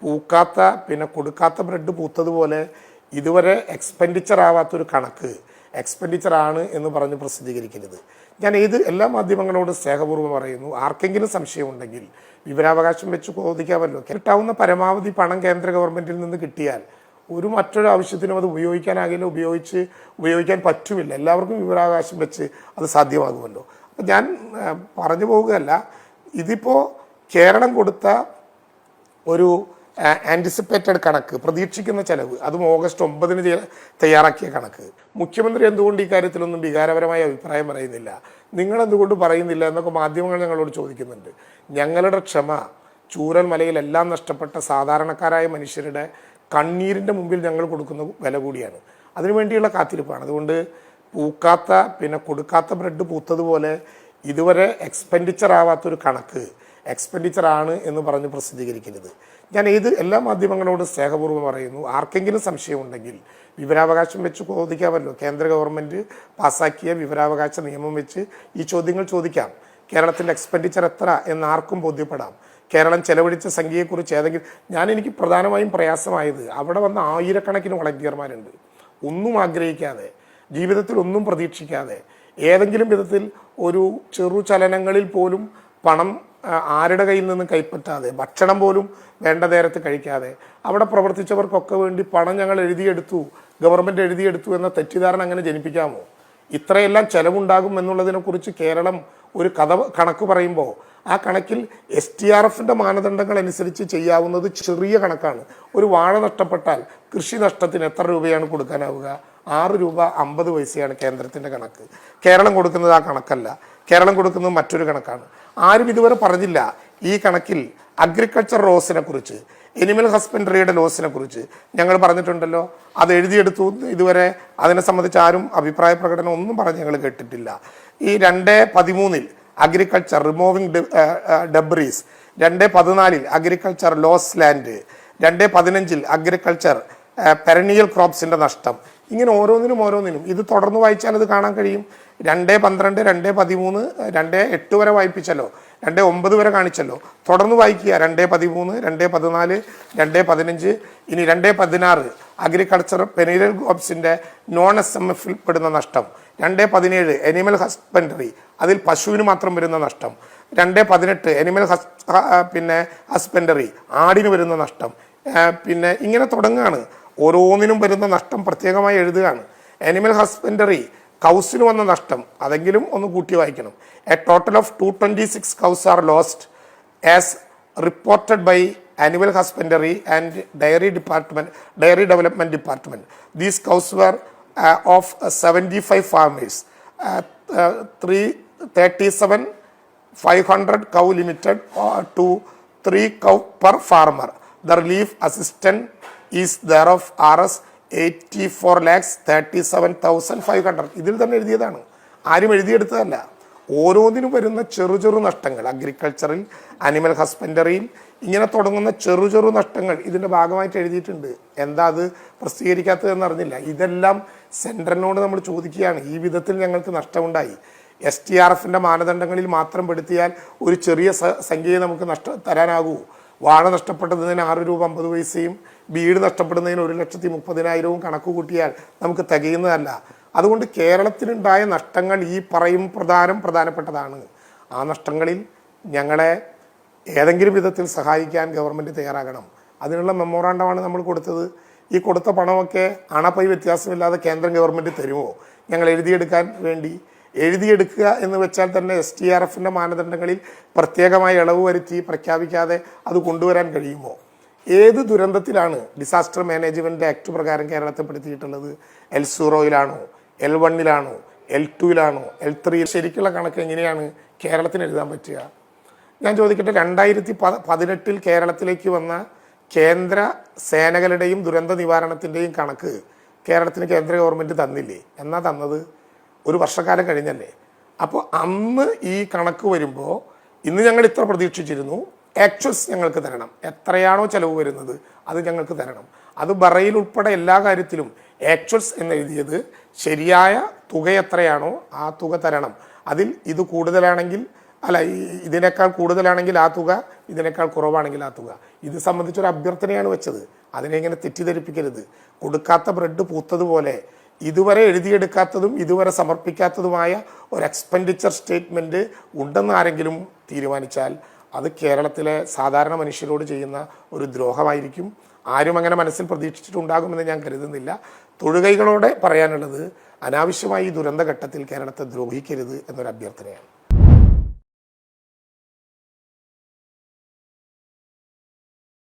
പൂക്കാത്ത കൊടുക്കാത്ത ബ്രെഡ് പൂത്തതുപോലെ ഇതുവരെ എക്സ്പെൻഡിച്ചർ ആവാത്തൊരു കണക്ക് എക്സ്പെൻഡിച്ചറാണ് എന്ന് പറഞ്ഞ് പ്രസിദ്ധീകരിക്കരുത്. ഞാൻ എല്ലാ മാധ്യമങ്ങളോട് സ്നേഹപൂർവ്വം പറയുന്നു, ആർക്കെങ്കിലും സംശയമുണ്ടെങ്കിൽ വിവരാവകാശം വെച്ച് ചോദിക്കാമല്ലോ. കിട്ടാവുന്ന പരമാവധി പണം കേന്ദ്ര ഗവൺമെൻറ്റിൽ നിന്ന് കിട്ടിയാൽ മറ്റൊരു ആവശ്യത്തിനും അത് ഉപയോഗിക്കാനാകില്ല, ഉപയോഗിക്കാൻ പറ്റുമില്ല. എല്ലാവർക്കും വിവരാവകാശം വെച്ച് അത് സാധ്യമാകുമല്ലോ. അപ്പം ഞാൻ പറഞ്ഞു പോവുകയല്ല, ഇതിപ്പോൾ കേരളം കൊടുത്ത ഒരു ആൻറ്റിസിപ്പേറ്റഡ് കണക്ക്, പ്രതീക്ഷിക്കുന്ന ചെലവ്, അതും ഓഗസ്റ്റ് 9 തയ്യാറാക്കിയ കണക്ക്. മുഖ്യമന്ത്രി എന്തുകൊണ്ട് ഈ കാര്യത്തിലൊന്നും വികാരപരമായ അഭിപ്രായം പറയുന്നില്ല, നിങ്ങൾ എന്തുകൊണ്ട് പറയുന്നില്ല എന്നൊക്കെ മാധ്യമങ്ങൾ ഞങ്ങളോട് ചോദിക്കുന്നുണ്ട്. ഞങ്ങളുടെ ക്ഷമ ചൂരൽ മലയിൽ എല്ലാം നഷ്ടപ്പെട്ട സാധാരണക്കാരായ മനുഷ്യരുടെ കണ്ണീരിൻ്റെ മുമ്പിൽ ഞങ്ങൾ കൊടുക്കുന്ന വില കൂടിയാണ്. അതിനുവേണ്ടിയുള്ള കാത്തിരിപ്പാണ്. അതുകൊണ്ട് പൂക്കാത്ത കൊടുക്കാത്ത ബ്രെഡ് പൂത്തതുപോലെ ഇതുവരെ എക്സ്പെൻഡിച്ചർ ആവാത്തൊരു കണക്ക് എക്സ്പെൻഡിച്ചറാണ് എന്ന് പറഞ്ഞ് പ്രസിദ്ധീകരിക്കരുത്. ഞാൻ എല്ലാ മാധ്യമങ്ങളോട് സ്നേഹപൂർവ്വം പറയുന്നു, ആർക്കെങ്കിലും സംശയമുണ്ടെങ്കിൽ വിവരാവകാശം വെച്ച് ചോദിക്കാമല്ലോ. കേന്ദ്ര ഗവൺമെൻറ് പാസ്സാക്കിയ വിവരാവകാശ നിയമം വെച്ച് ഈ ചോദ്യങ്ങൾ ചോദിക്കാം. കേരളത്തിൻ്റെ എക്സ്പെൻഡിച്ചർ എത്ര എന്ന് ആർക്കും ബോധ്യപ്പെടാം. കേരളം ചെലവഴിച്ച സംഖ്യയെക്കുറിച്ച് എനിക്ക് പ്രധാനമായും പ്രയാസമായത്, അവിടെ വന്ന ആയിരക്കണക്കിന് വളണ്ടിയർമാരുണ്ട്, ഒന്നും ആഗ്രഹിക്കാതെ, ജീവിതത്തിൽ ഒന്നും പ്രതീക്ഷിക്കാതെ, ഏതെങ്കിലും വിധത്തിൽ ഒരു ചെറു ചലനങ്ങളിൽ പോലും പണം ആരുടെ കയ്യിൽ നിന്ന് കൈപ്പറ്റാതെ, ഭക്ഷണം പോലും വേണ്ട നേരത്ത് കഴിക്കാതെ അവിടെ പ്രവർത്തിച്ചവർക്കൊക്കെ വേണ്ടി പണം ഞങ്ങൾ എഴുതിയെടുത്തു, ഗവൺമെൻറ് എഴുതിയെടുത്തു എന്ന തെറ്റിദ്ധാരണ അങ്ങനെ ജനിപ്പിക്കാമോ? ഇത്രയെല്ലാം ചെലവുണ്ടാകും എന്നുള്ളതിനെക്കുറിച്ച് കേരളം ഒരു കണക്ക് പറയുമ്പോൾ ആ കണക്കിൽ STRFൻ്റെ മാനദണ്ഡങ്ങൾ അനുസരിച്ച് ചെയ്യാവുന്നത് ചെറിയ കണക്കാണ്. ഒരു വാഴ നഷ്ടപ്പെട്ടാൽ കൃഷി നഷ്ടത്തിന് എത്ര രൂപയാണ് കൊടുക്കാനാവുക? 6 രൂപ 50 പൈസയാണ് കേന്ദ്രത്തിൻ്റെ കണക്ക്. കേരളം കൊടുക്കുന്നത് ആ കണക്കല്ല, കേരളം കൊടുക്കുന്നത് മറ്റൊരു കണക്കാണ്. ആരും ഇതുവരെ പറഞ്ഞില്ല ഈ കണക്കിൽ അഗ്രികൾച്ചർ ലോസിനെ കുറിച്ച്, എനിമൽ ഹസ്ബൻഡറിയുടെ ലോസിനെ കുറിച്ച് ഞങ്ങൾ പറഞ്ഞിട്ടുണ്ടല്ലോ. അത് എഴുതിയെടുത്തു. ഇതുവരെ അതിനെ സംബന്ധിച്ച് ആരും അഭിപ്രായ പ്രകടനം ഒന്നും പറഞ്ഞ് ഞങ്ങൾ കേട്ടിട്ടില്ല. ഈ 2/13 agriculture removing debris, 2/14 agriculture loss land, 2/15 agriculture perennial ക്രോപ്സിൻ്റെ നഷ്ടം. ഇങ്ങനെ ഓരോന്നിനും ഇത് തുടർന്ന് വായിച്ചാൽ അത് കാണാൻ കഴിയും. 2/12, 2/13, 2/8 വരെ വായിപ്പിച്ചല്ലോ, 2/9 വരെ കാണിച്ചല്ലോ. തുടർന്ന് വായിക്കുക. 2/13, 2/14, 2/15, ഇനി 2/16 അഗ്രികൾച്ചർ പെരനിയൽ ക്രോപ്സിൻ്റെ നോൺ SMFൽ പെടുന്ന നഷ്ടം. 2/17 എനിമൽ ഹസ്ബൻഡറി, അതിൽ പശുവിന് മാത്രം വരുന്ന നഷ്ടം. 2/18 എനിമൽ ഹസ്ബൻഡറി, ആടിന് വരുന്ന നഷ്ടം. ഇങ്ങനെ തുടങ്ങുകയാണ്. ഓരോന്നിനും വരുന്ന നഷ്ടം പ്രത്യേകമായി എഴുതുകയാണ്. എനിമൽ ഹസ്ബൻഡറി കൗസിന് വന്ന നഷ്ടം അതെങ്കിലും ഒന്ന് കൂട്ടി വായിക്കണം. A total of 226 cows are lost as reported by Animal Husbandry and Dairy Development Department. These cows were of 75 farmers, 37,500 cow limited to 3 cow per farmer. The relief assistance is thereof Rs 84,37,500. ഇതിൽ തന്നെ എഴുതിയതാണ്, ആരും എഴുതിയെടുത്തതല്ല. ഓരോന്നിനും വരുന്ന ചെറു നഷ്ടങ്ങൾ, അഗ്രികൾച്ചറിൽ, animal ഹസ്ബൻഡറിയിൽ ഇങ്ങനെ തുടങ്ങുന്ന ചെറു നഷ്ടങ്ങൾ ഇതിൻ്റെ ഭാഗമായിട്ട് എഴുതിയിട്ടുണ്ട്. എന്താ അത് പ്രസിദ്ധീകരിക്കാത്തതെന്ന് അറിഞ്ഞില്ല. ഇതെല്ലാം സെൻട്രലിനോട് നമ്മൾ ചോദിക്കുകയാണ്. ഈ വിധത്തിൽ ഞങ്ങൾക്ക് നഷ്ടമുണ്ടായി. STRFൻ്റെ മാനദണ്ഡങ്ങളിൽ മാത്രം പെടുത്തിയാൽ ഒരു ചെറിയ സംഖ്യയെ നമുക്ക് തരാനാകൂ. വാഴ നഷ്ടപ്പെട്ടതിന് 6 രൂപ 50 പൈസയും വീട് നഷ്ടപ്പെടുന്നതിന് 1,30,000 കണക്ക് കൂട്ടിയാൽ നമുക്ക് തികയുന്നതല്ല. അതുകൊണ്ട് കേരളത്തിനുണ്ടായ നഷ്ടങ്ങൾ ഈ പറയും പ്രധാനപ്പെട്ടതാണ്. ആ നഷ്ടങ്ങളിൽ ഞങ്ങളെ ഏതെങ്കിലും വിധത്തിൽ സഹായിക്കാൻ ഗവൺമെൻറ് തയ്യാറാകണം. അതിനുള്ള മെമ്മോറാണ്ടമാണ് നമ്മൾ കൊടുത്തത്. ഈ കൊടുത്ത പണമൊക്കെ അണപ്പൈ വ്യത്യാസമില്ലാതെ കേന്ദ്ര ഗവൺമെൻറ് തരുമോ? ഞങ്ങൾ എഴുതിയെടുക്കുക എന്ന് വെച്ചാൽ തന്നെ STRFൻ്റെ മാനദണ്ഡങ്ങളിൽ പ്രത്യേകമായി ഇളവ് വരുത്തി പ്രഖ്യാപിക്കാതെ അത് കൊണ്ടുവരാൻ കഴിയുമോ? ഏത് ദുരന്തത്തിലാണ് ഡിസാസ്റ്റർ മാനേജ്മെൻറ്റ് ആക്ട് പ്രകാരം കേരളത്തെ പെടുത്തിയിട്ടുള്ളത്? L0-ലാണോ, L1-ലാണോ, L2-ലാണോ, L3? ശരിക്കുള്ള കണക്ക് എങ്ങനെയാണ് കേരളത്തിന് എഴുതാൻ പറ്റുക? ഞാൻ ചോദിക്കട്ടെ, 2018 കേരളത്തിലേക്ക് വന്ന കേന്ദ്ര സേനകളുടെയും ദുരന്ത നിവാരണത്തിൻ്റെയും കണക്ക് കേരളത്തിന് കേന്ദ്ര ഗവൺമെൻറ് തന്നില്ലേ? എന്നാ തന്നത്? ഒരു വർഷക്കാലം കഴിഞ്ഞല്ലേ. അപ്പോൾ അന്ന് ഈ കണക്ക് വരുമ്പോൾ ഇന്ന് ഞങ്ങൾ ഇത്ര പ്രതീക്ഷിച്ചിരുന്നു, ആക്ച്വൽസ് ഞങ്ങൾക്ക് തരണം. എത്രയാണോ ചിലവ് വരുന്നത് അത് ഞങ്ങൾക്ക് തരണം. അത് ബറയിൽ ഉൾപ്പെടെ എല്ലാ കാര്യത്തിലും ആക്ച്വൽസ് എന്നെഴുതിയത് ശരിയായ തുക എത്രയാണോ ആ തുക തരണം. അതിൽ ഇത് കൂടുതലാണെങ്കിൽ അല്ല ഇതിനേക്കാൾ കൂടുതലാണെങ്കിൽ ആ തുക, ഇതിനേക്കാൾ കുറവാണെങ്കിൽ ആ തുക. ഇത് സംബന്ധിച്ചൊരു അഭ്യർത്ഥനയാണ് വെച്ചത്. അതിനെ ഇങ്ങനെ തെറ്റിദ്ധരിപ്പിക്കരുത്. കൊടുക്കാത്ത ബ്രെഡ് പൂത്തതുപോലെ ഇതുവരെ എഴുതിയെടുക്കാത്തതും ഇതുവരെ സമർപ്പിക്കാത്തതുമായ ഒരു എക്സ്പെൻഡിച്ചർ സ്റ്റേറ്റ്മെൻറ്റ് ഉണ്ടെന്ന് ആരെങ്കിലും തീരുമാനിച്ചാൽ അത് കേരളത്തിലെ സാധാരണ മനുഷ്യരോട് ചെയ്യുന്ന ഒരു ദ്രോഹമായിരിക്കും. ആരും അങ്ങനെ മനസ്സിൽ പ്രതീക്ഷിച്ചിട്ടുണ്ടാകുമെന്ന് ഞാൻ കരുതുന്നില്ല. തൊഴുകൈകളോടെ പറയാനുള്ളത്, അനാവശ്യമായി ഈ ദുരന്തഘട്ടത്തിൽ കേരളത്തെ ദ്രോഹിക്കരുത് എന്നൊരു അഭ്യർത്ഥനയാണ്.